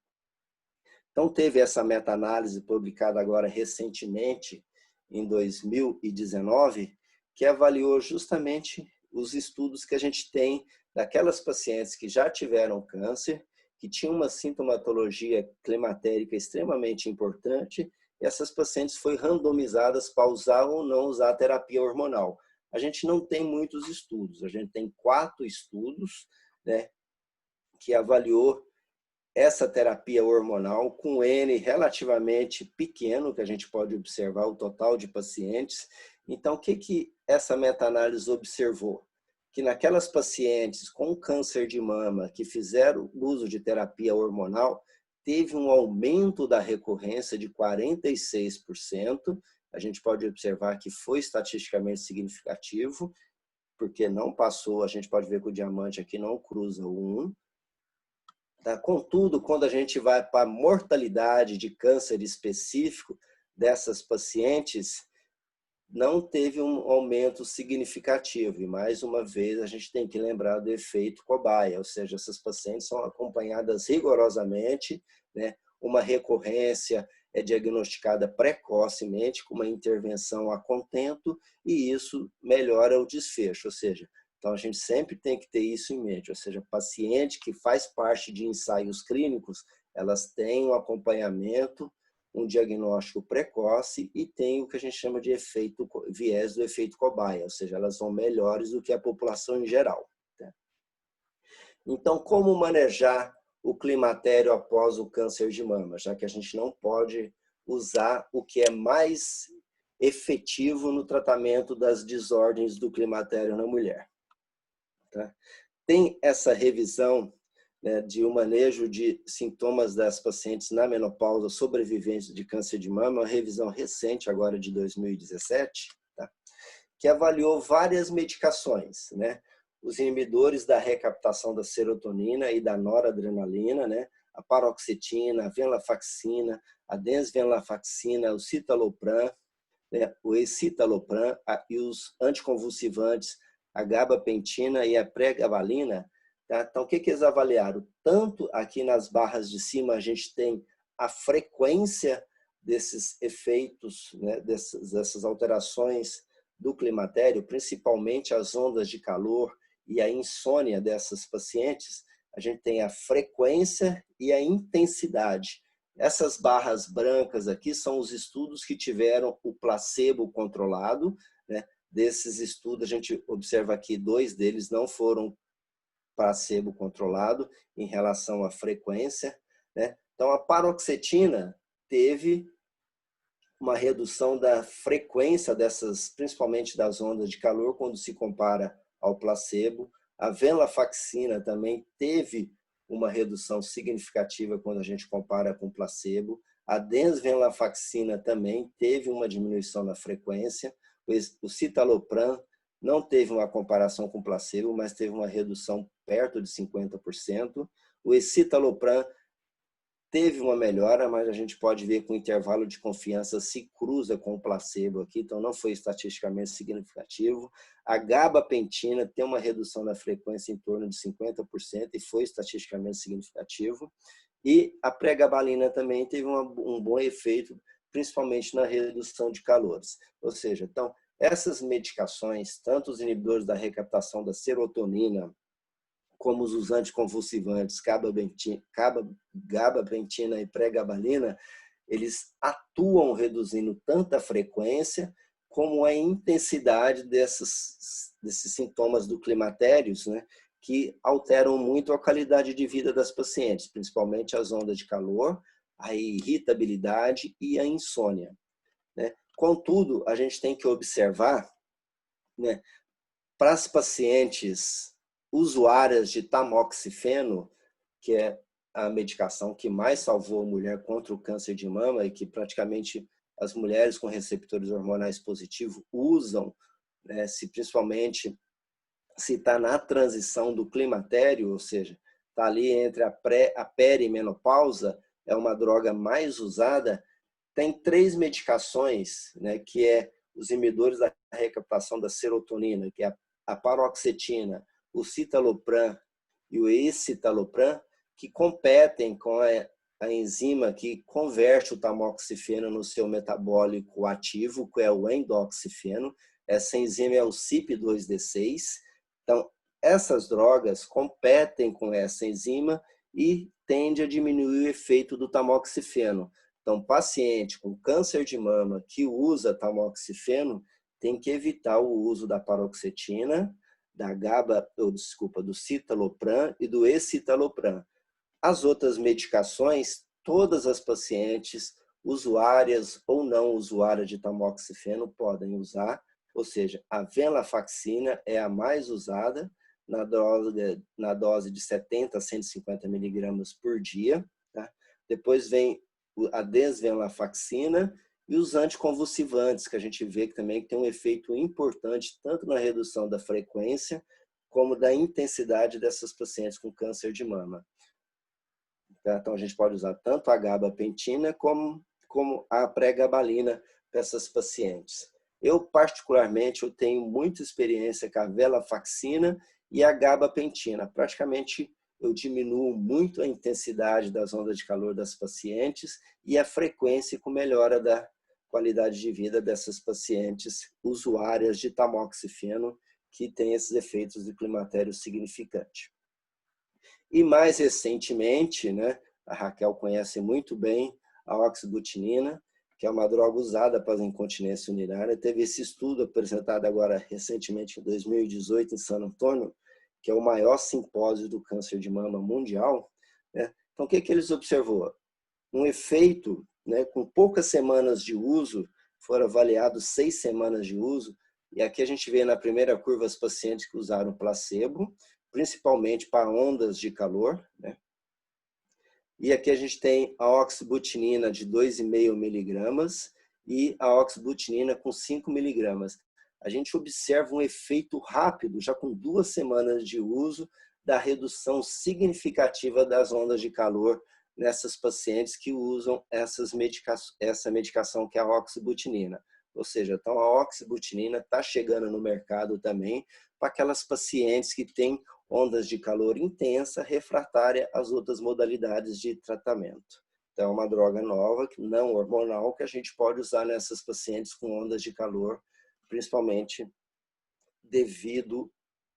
A: Então, teve essa meta-análise publicada agora recentemente, em 2019, que avaliou justamente os estudos que a gente tem daquelas pacientes que já tiveram câncer, que tinham uma sintomatologia climatérica extremamente importante, e essas pacientes foram randomizadas para usar ou não usar a terapia hormonal. A gente não tem muitos estudos, a gente tem 4 estudos, né, que avaliou essa terapia hormonal com N relativamente pequeno, que a gente pode observar o total de pacientes. Então, o que essa meta-análise observou? Que naquelas pacientes com câncer de mama que fizeram uso de terapia hormonal, teve um aumento da recorrência de 46%. A gente pode observar que foi estatisticamente significativo, porque não passou, a gente pode ver que o diamante aqui não cruza o 1. Tá? Contudo, quando a gente vai para a mortalidade de câncer específico dessas pacientes, não teve um aumento significativo. E, mais uma vez, a gente tem que lembrar do efeito cobaia, ou seja, essas pacientes são acompanhadas rigorosamente, né? Uma recorrência é diagnosticada precocemente, com uma intervenção a contento, e isso melhora o desfecho, ou seja, então a gente sempre tem que ter isso em mente, ou seja, paciente que faz parte de ensaios clínicos, elas têm um acompanhamento, um diagnóstico precoce e tem o que a gente chama de viés do efeito cobaia, ou seja, elas são melhores do que a população em geral. Então, como manejar o climatério após o câncer de mama, já que a gente não pode usar o que é mais efetivo no tratamento das desordens do climatério na mulher. Tá? Tem essa revisão, né, de um manejo de sintomas das pacientes na menopausa sobreviventes de câncer de mama, uma revisão recente, agora de 2017, tá? Que avaliou várias medicações, né? Os inibidores da recaptação da serotonina e da noradrenalina, né? A paroxetina, a venlafaxina, a desvenlafaxina, o citalopram, né? O escitalopram e os anticonvulsivantes, a gabapentina e a pregabalina. Tá? Então, o que eles avaliaram? Tanto aqui nas barras de cima, a gente tem a frequência desses efeitos, né? dessas alterações do climatério, principalmente as ondas de calor e a insônia dessas pacientes. A gente tem a frequência e a intensidade. Essas barras brancas aqui são os estudos que tiveram o placebo controlado, né? Desses estudos, a gente observa aqui 2 deles não foram placebo controlado em relação à frequência, né? Então, a paroxetina teve uma redução da frequência dessas, principalmente das ondas de calor, quando se compara ao placebo. A venlafaxina também teve uma redução significativa quando a gente compara com o placebo. A desvenlafaxina também teve uma diminuição na frequência. O citalopram não teve uma comparação com o placebo, mas teve uma redução perto de 50%. O escitalopram teve uma melhora, mas a gente pode ver que o intervalo de confiança se cruza com o placebo aqui, então não foi estatisticamente significativo. A gabapentina tem uma redução na frequência em torno de 50% e foi estatisticamente significativo. E a pregabalina também teve um bom efeito, principalmente na redução de calores. Ou seja, então, essas medicações, tanto os inibidores da recaptação da serotonina, como os anticonvulsivantes, gabapentina e pregabalina, eles atuam reduzindo tanto a frequência como a intensidade desses sintomas do climatério, né, que alteram muito a qualidade de vida das pacientes, principalmente as ondas de calor, a irritabilidade e a insônia, né? Contudo, a gente tem que observar, né, para as pacientes usuárias de tamoxifeno, que é a medicação que mais salvou a mulher contra o câncer de mama e que praticamente as mulheres com receptores hormonais positivos usam, né, principalmente se está na transição do climatério, ou seja, está ali entre a perimenopausa, é uma droga mais usada. Tem 3 medicações, né, que é os inibidores da recaptação da serotonina, que é a paroxetina, o citalopram e o escitalopram, que competem com a enzima que converte o tamoxifeno no seu metabólico ativo, que é o endoxifeno. Essa enzima é o CYP2D6, Então, essas drogas competem com essa enzima e tende a diminuir o efeito do tamoxifeno. Então, paciente com câncer de mama que usa tamoxifeno tem que evitar o uso da paroxetina, do citalopram e do escitalopram. As outras medicações, todas as pacientes, usuárias ou não usuárias de tamoxifeno, podem usar, ou seja, a venlafaxina é a mais usada na dose de 70 a 150 miligramas por dia. Tá? Depois vem a desvenlafaxina e os anticonvulsivantes, que a gente vê que também tem um efeito importante tanto na redução da frequência como da intensidade dessas pacientes com câncer de mama. Então, a gente pode usar tanto a gabapentina como a pregabalina para essas pacientes. Eu, particularmente, eu tenho muita experiência com a venlafaxina e a gabapentina. Praticamente, eu diminuo muito a intensidade das ondas de calor das pacientes e a frequência com melhora da qualidade de vida dessas pacientes usuárias de tamoxifeno que têm esses efeitos de climatério significante. E mais recentemente, né, a Raquel conhece muito bem a oxabutinina, que é uma droga usada para a incontinência urinária. Teve esse estudo apresentado agora recentemente em 2018 em San Antônio, que é o maior simpósio do câncer de mama mundial. Né? Então, o que eles observou? Um efeito, né, com poucas semanas de uso, foram avaliados 6 semanas de uso, e aqui a gente vê na primeira curva os pacientes que usaram placebo, principalmente para ondas de calor, né? E aqui a gente tem a oxabutinina de 2,5 miligramas e a oxabutinina com 5 miligramas. A gente observa um efeito rápido, já com 2 semanas de uso, da redução significativa das ondas de calor nessas pacientes que usam essa medicação que é a oxabutinina. Ou seja, então a oxabutinina está chegando no mercado também para aquelas pacientes que têm ondas de calor intensa, refratária às outras modalidades de tratamento. Então, é uma droga nova, não hormonal, que a gente pode usar nessas pacientes com ondas de calor, principalmente devido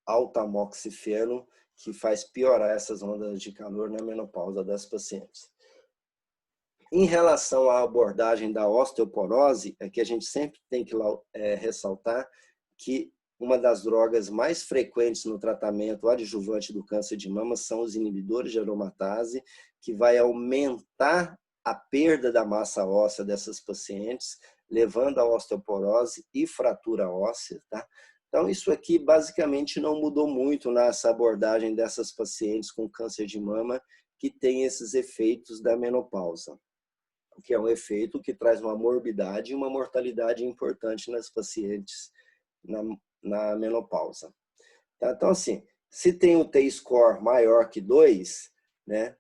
A: ao tamoxifeno, que faz piorar essas ondas de calor na menopausa das pacientes. Em relação à abordagem da osteoporose, é que a gente sempre tem que ressaltar que uma das drogas mais frequentes no tratamento adjuvante do câncer de mama são os inibidores de aromatase, que vai aumentar a perda da massa óssea dessas pacientes, levando à osteoporose e fratura óssea. Tá? Então, isso aqui basicamente não mudou muito nessa abordagem dessas pacientes com câncer de mama que tem esses efeitos da menopausa, que é um efeito que traz uma morbidade e uma mortalidade importante nas pacientes na menopausa. Então, assim, se tem o T-score maior que 2, né,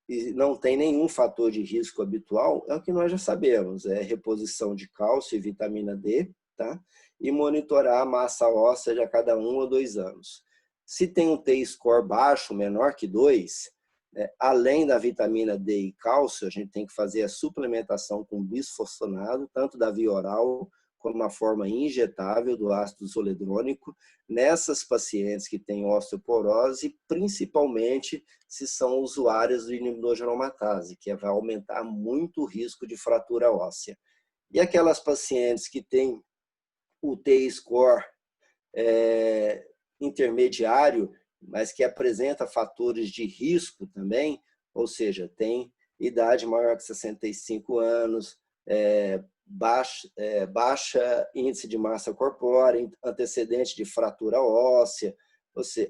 A: e não tem nenhum fator de risco habitual, é o que nós já sabemos, é reposição de cálcio e vitamina D, tá? E monitorar a massa óssea a cada 1 ou 2 anos. Se tem um T-score baixo, menor que 2, né, além da vitamina D e cálcio, a gente tem que fazer a suplementação com bisfosfonado, tanto da via oral como uma forma injetável do ácido zoledrônico nessas pacientes que têm osteoporose, principalmente se são usuárias do inibidor de aromatase, que vai aumentar muito o risco de fratura óssea. E aquelas pacientes que têm o T-score intermediário, mas que apresenta fatores de risco também, ou seja, tem idade maior que 65 anos, baixa índice de massa corpórea, antecedente de fratura óssea,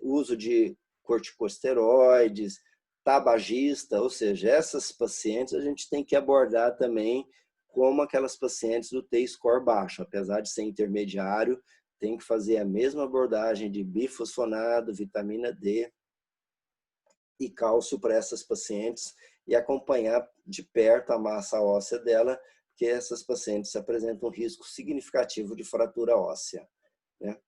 A: uso de corticosteroides, tabagista, ou seja, essas pacientes a gente tem que abordar também como aquelas pacientes do T-score baixo, apesar de ser intermediário, tem que fazer a mesma abordagem de bifosfonado, vitamina D e cálcio para essas pacientes e acompanhar de perto a massa óssea dela, porque essas pacientes apresentam um risco significativo de fratura óssea, né?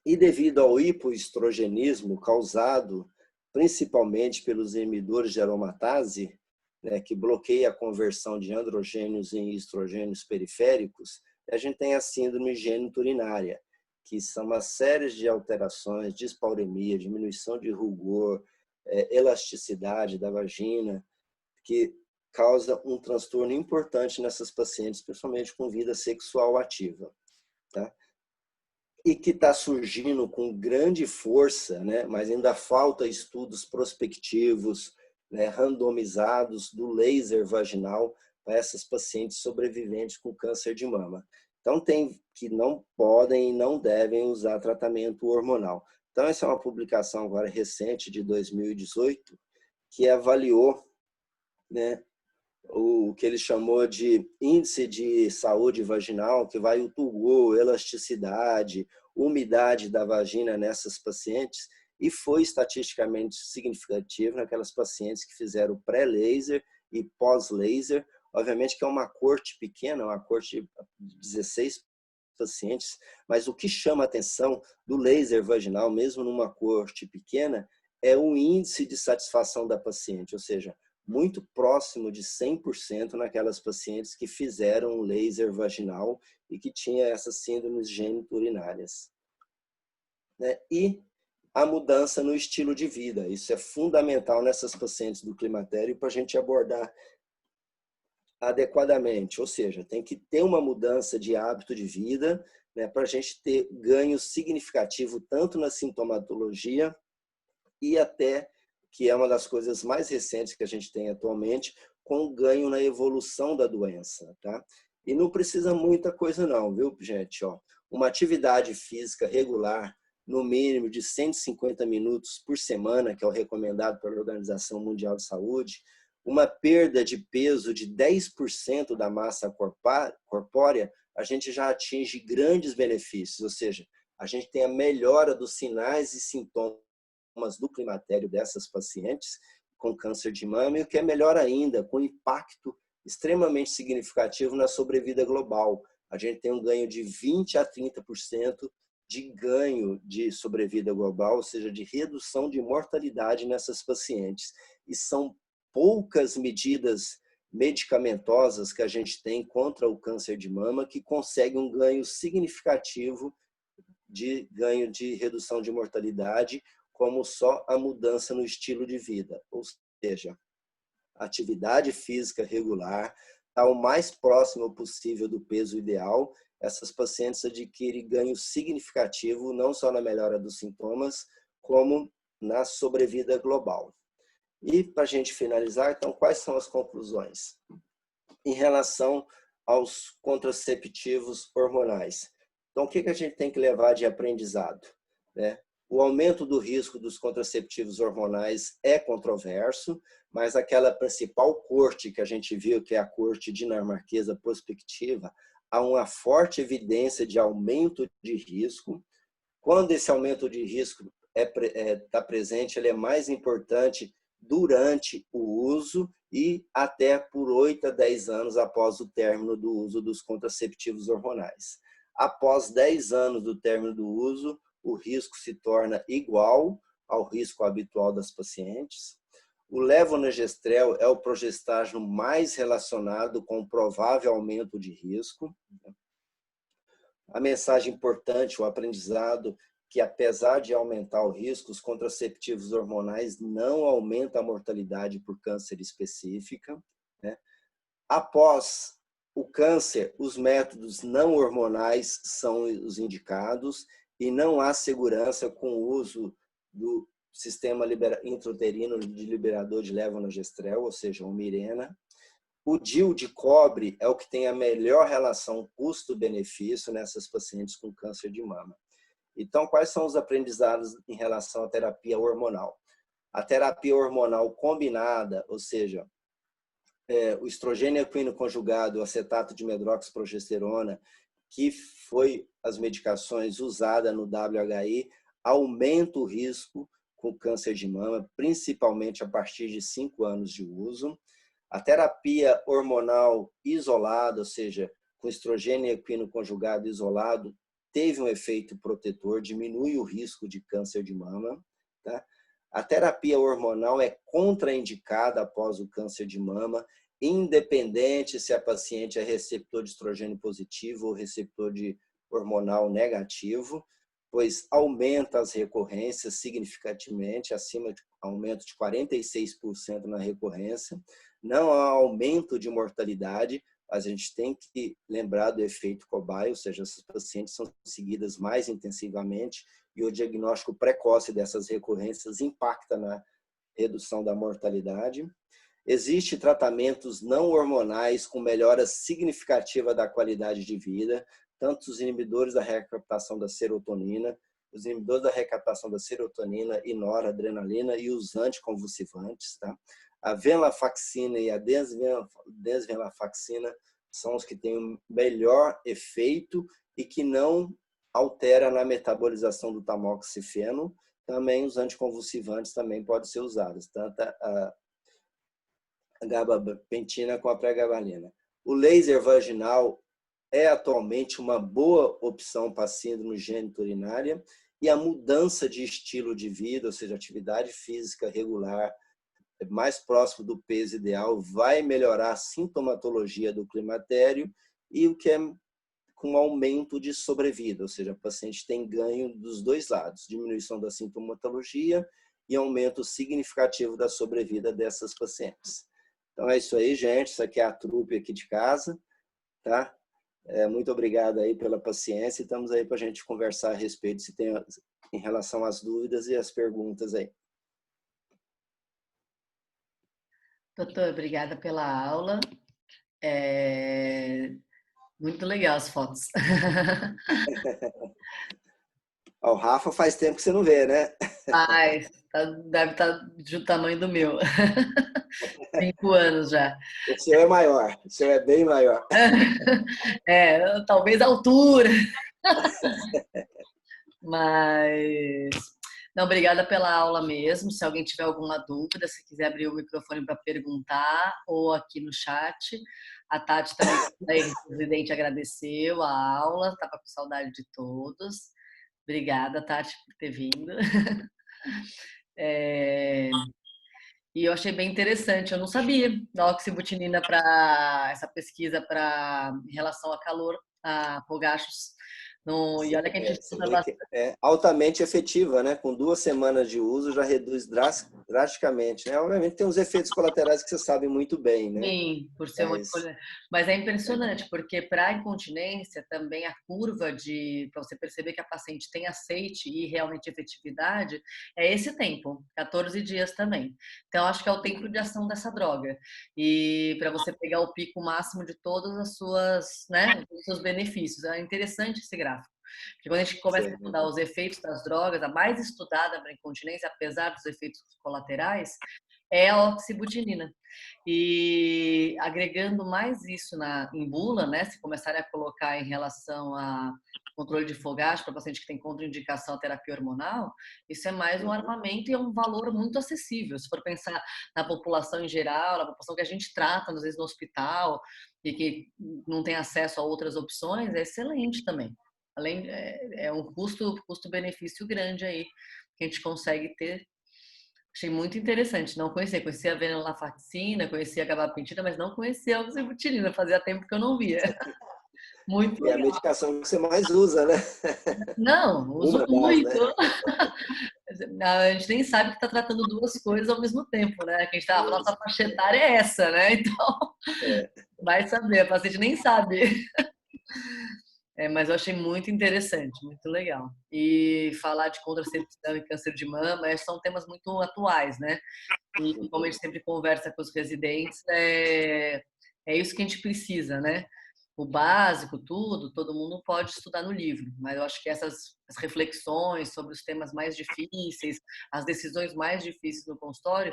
A: E devido ao hipoestrogenismo causado principalmente pelos inibidores de aromatase, né, que bloqueia a conversão de androgênios em estrogênios periféricos, a gente tem a síndrome gênito-urinária, que são uma série de alterações, dispauremia, diminuição de rugor, elasticidade da vagina, que causa um transtorno importante nessas pacientes, principalmente com vida sexual ativa, tá? E que está surgindo com grande força, né? Mas ainda falta estudos prospectivos, né, randomizados do laser vaginal para essas pacientes sobreviventes com câncer de mama. Então, tem que não podem e não devem usar tratamento hormonal. Então, essa é uma publicação agora recente, de 2018, que avaliou, né, o que ele chamou de índice de saúde vaginal, que vai o tugor, elasticidade, umidade da vagina nessas pacientes, e foi estatisticamente significativo naquelas pacientes que fizeram pré-laser e pós-laser. Obviamente que é uma corte pequena, uma corte de 16 pacientes, mas o que chama a atenção do laser vaginal, mesmo numa corte pequena, é o índice de satisfação da paciente, ou seja, muito próximo de 100% naquelas pacientes que fizeram um laser vaginal e que tinha essas síndromes geniturinárias, né? E a mudança no estilo de vida, isso é fundamental nessas pacientes do climatério para a gente abordar adequadamente, ou seja, tem que ter uma mudança de hábito de vida, né, para a gente ter ganho significativo tanto na sintomatologia e até, que é uma das coisas mais recentes que a gente tem atualmente, com ganho na evolução da doença, tá? E não precisa muita coisa não, viu, gente? Ó, uma atividade física regular, no mínimo de 150 minutos por semana, que é o recomendado pela Organização Mundial de Saúde, uma perda de peso de 10% da massa corpórea, a gente já atinge grandes benefícios, ou seja, a gente tem a melhora dos sinais e sintomas do climatério dessas pacientes com câncer de mama, e o que é melhor ainda, com impacto extremamente significativo na sobrevida global. A gente tem um ganho de 20 a 30% de ganho de sobrevida global, ou seja, de redução de mortalidade nessas pacientes. E são poucas medidas medicamentosas que a gente tem contra o câncer de mama que conseguem um ganho significativo de ganho de redução de mortalidade, como só a mudança no estilo de vida, ou seja, atividade física regular, está o mais próximo possível do peso ideal. Essas pacientes adquirem ganho significativo, não só na melhora dos sintomas, como na sobrevida global. E, para a gente finalizar, então, quais são as conclusões? Em relação aos contraceptivos hormonais. Então, o que a gente tem que levar de aprendizado, né? O aumento do risco dos contraceptivos hormonais é controverso, mas aquela principal corte que a gente viu, que é a corte dinamarquesa prospectiva, há uma forte evidência de aumento de risco. Quando esse aumento de risco está presente, ele é mais importante durante o uso e até por 8 a 10 anos após o término do uso dos contraceptivos hormonais. Após 10 anos do término do uso, o risco se torna igual ao risco habitual das pacientes. O levonorgestrel é o progestágeno mais relacionado com o provável aumento de risco. A mensagem importante, o aprendizado, que apesar de aumentar o risco, os contraceptivos hormonais não aumentam a mortalidade por câncer específica, né? Após o câncer, os métodos não hormonais são os indicados e não há segurança com o uso do sistema intrauterino de liberador de levonorgestrel, ou seja, o Mirena. O DIU de cobre é o que tem a melhor relação custo-benefício nessas pacientes com câncer de mama. Então, quais são os aprendizados em relação à terapia hormonal? A terapia hormonal combinada, ou seja, o estrogênio equino conjugado, o acetato de medroxiprogesterona, que foi as medicações usadas no WHI, aumenta o risco com câncer de mama, principalmente a partir de 5 anos de uso. A terapia hormonal isolada, ou seja, com estrogênio equino conjugado isolado, teve um efeito protetor, diminui o risco de câncer de mama, tá? A terapia hormonal é contraindicada após o câncer de mama, independente se a paciente é receptor de estrogênio positivo ou receptor de hormonal negativo, pois aumenta as recorrências significativamente, aumento de 46% na recorrência. Não há aumento de mortalidade, mas a gente tem que lembrar do efeito cobaia, ou seja, essas pacientes são seguidas mais intensivamente e o diagnóstico precoce dessas recorrências impacta na redução da mortalidade. Existem tratamentos não hormonais com melhora significativa da qualidade de vida, tanto os inibidores da recaptação da serotonina, e noradrenalina e os anticonvulsivantes, tá? A venlafaxina e a desvenlafaxina são os que têm o melhor efeito e que não altera na metabolização do tamoxifeno. Também os anticonvulsivantes também podem ser usados, tanto a gabapentina com a pregabalina. O laser vaginal é atualmente uma boa opção para síndrome geniturinária e a mudança de estilo de vida, ou seja, atividade física regular, mais próximo do peso ideal, vai melhorar a sintomatologia do climatério e o que é com aumento de sobrevida, ou seja, o paciente tem ganho dos dois lados, diminuição da sintomatologia e aumento significativo da sobrevida dessas pacientes. Então é isso aí, gente. Isso aqui é a trupe aqui de casa, tá? Muito obrigado aí pela paciência e estamos aí para a gente conversar a respeito se tem em relação às dúvidas e as perguntas aí.
C: Doutor, obrigada pela aula. Muito legal as fotos.
A: O Rafa faz tempo que você não vê, né?
C: Deve estar do tamanho do meu. 5 anos já.
A: O seu é maior, o seu é bem maior.
C: Talvez a altura. Mas... Não, obrigada pela aula mesmo. Se alguém tiver alguma dúvida, se quiser abrir o microfone para perguntar, ou aqui no chat. A Tati também, o presidente, agradeceu a aula, estava com saudade de todos. Obrigada, Tati, por ter vindo. E eu achei bem interessante. Eu não sabia da oxibutinina para essa pesquisa em relação a calor, a fogachos. E olha que a gente estuda bastante.
A: É altamente efetiva, né? Com 2 semanas de uso já reduz drasticamente, né? Obviamente tem uns efeitos colaterais que você sabe muito bem, né?
C: Sim, por ser mas é impressionante, porque para a incontinência também a curva para você perceber que a paciente tem aceite e realmente efetividade, é esse tempo, 14 dias também. Então, acho que é o tempo de ação dessa droga. E para você pegar o pico máximo de todas as suas, né, os seus benefícios. É interessante esse gráfico. Porque quando a gente começa a estudar os efeitos das drogas, a mais estudada para a incontinência, apesar dos efeitos colaterais, é a oxibutinina. E agregando mais isso em bula, né, se começarem a colocar em relação a controle de fogacho para paciente que tem contraindicação à terapia hormonal, isso é mais um armamento e é um valor muito acessível. Se for pensar na população em geral, na população que a gente trata, às vezes no hospital, e que não tem acesso a outras opções, é excelente também. Além, é um custo-benefício grande aí que a gente consegue ter. Achei muito interessante, não conhecia. Conhecia a venlafaxina, conhecia a gabapentina, mas não conhecia a oxibutinina. Fazia tempo que eu não via. Muito legal.
A: É a medicação que você mais usa, né?
C: Não, uso muito.
A: Né?
C: A gente nem sabe que está tratando 2 coisas ao mesmo tempo, né? Que a gente tá, a nossa faixa etária é essa, né? Então, vai saber, a paciente nem sabe. Mas eu achei muito interessante, muito legal. E falar de contracepção e câncer de mama são temas muito atuais, né? E como a gente sempre conversa com os residentes, é isso que a gente precisa, né? O básico, todo mundo pode estudar no livro, mas eu acho que as reflexões sobre os temas mais difíceis, as decisões mais difíceis no consultório,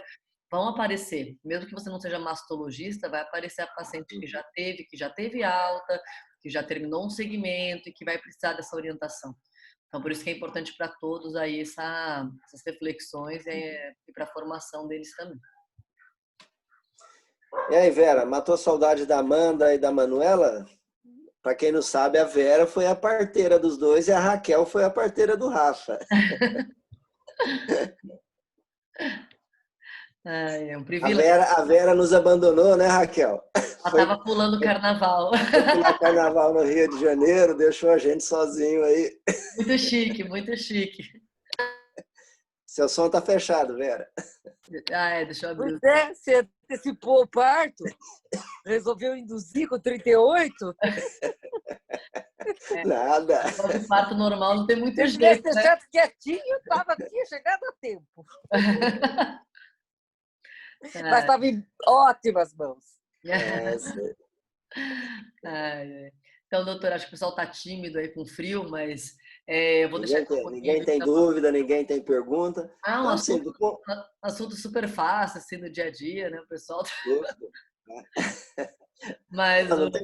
C: vão aparecer. Mesmo que você não seja mastologista, vai aparecer a paciente que já teve alta, que já terminou um segmento e que vai precisar dessa orientação. Então, por isso que é importante para todos aí essas reflexões e para a formação deles também.
A: E aí, Vera, matou a saudade da Amanda e da Manuela? Para quem não sabe, a Vera foi a parteira dos dois e a Raquel foi a parteira do Rafa.
C: É um
A: A
C: privilégio.
A: Vera, a Vera nos abandonou, né, Raquel?
C: Ela
A: Foi
C: estava pulando o carnaval.
A: pular carnaval no Rio de Janeiro, deixou a gente sozinho aí.
C: Muito chique, muito chique.
A: Seu som tá fechado, Vera.
C: Deixa eu abrir.
D: Pois é, você antecipou o parto, resolveu induzir com 38.
A: Nada.
C: O parto normal não tem muito
D: Se tivesse
C: jeito, né?
D: deixado quietinho, tinha chegado a tempo. Mas estava em ótimas mãos.
A: Sei.
C: Então, doutor, acho que o pessoal está tímido aí com frio, mas eu vou deixar aqui um pouquinho.
A: Ninguém tem dúvida, ninguém tem pergunta.
C: Um
A: Então, assim,
C: assunto super fácil, assim, no dia a dia, né? O pessoal.
A: Justo.
C: Mas,
A: Não tem,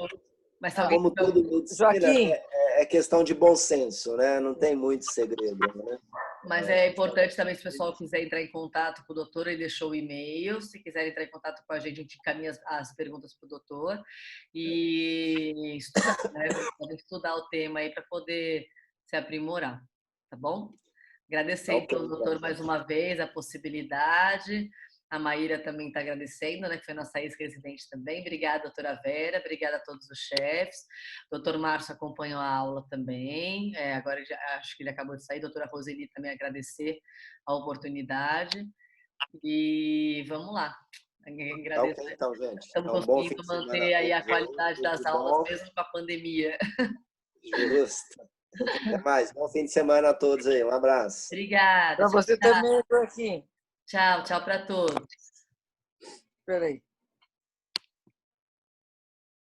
C: mas se alguém
A: como tudo medicina,
D: Joaquim.
A: é questão de bom senso, né? Não tem muito segredo, né?
C: Mas é importante também, se o pessoal quiser entrar em contato com o doutor, ele deixou o e-mail. Se quiser entrar em contato com a gente encaminha as perguntas para o doutor. E estudar, né? Pode estudar o tema aí para poder se aprimorar, tá bom? Agradecer, então, doutor, mais uma vez a possibilidade. A Maíra também está agradecendo, né, que foi nossa ex-residente também. Obrigada, doutora Vera. Obrigada a todos os chefes. Doutor Márcio acompanhou a aula também. Agora acho que ele acabou de sair. Doutora Roseli também agradecer a oportunidade. E vamos lá. Agradeço.
A: Ok, então, gente.
C: Estamos
A: Então, bom fim
C: conseguindo
A: de semana
C: manter aí a
A: todos
C: qualidade das aulas, mesmo com a pandemia.
A: Justo. Até mais. Bom fim de semana a todos aí. Um abraço.
C: Obrigada.
D: Para você também, Joaquim.
C: Tchau, tchau para todos.
D: Espera aí.